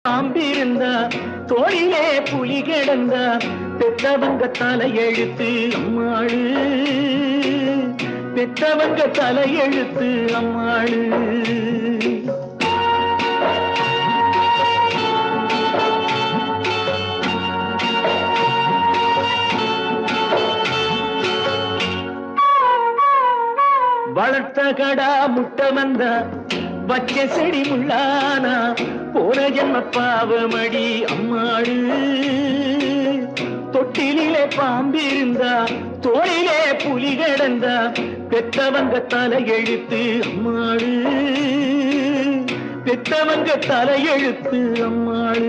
பாம்பிருந்தா தோழிலே புலி கிடந்தா பெத்தவங்க தலையெழுத்து அம்மாளு, பெத்தவங்க தலையெழுத்து அம்மாளு. வளர்த்த கடா முட்டை வந்தா பச்சை செடி முள்ளானா போன ஜன்ம பாவமடி அம்மாடு. தொட்டிலே பாம்பிருந்தா தோளிலே புலி கிடந்தா பெத்தவங்க தலையெழுத்து அம்மாடு, பெத்தவங்க தலையெழுத்து அம்மாடு.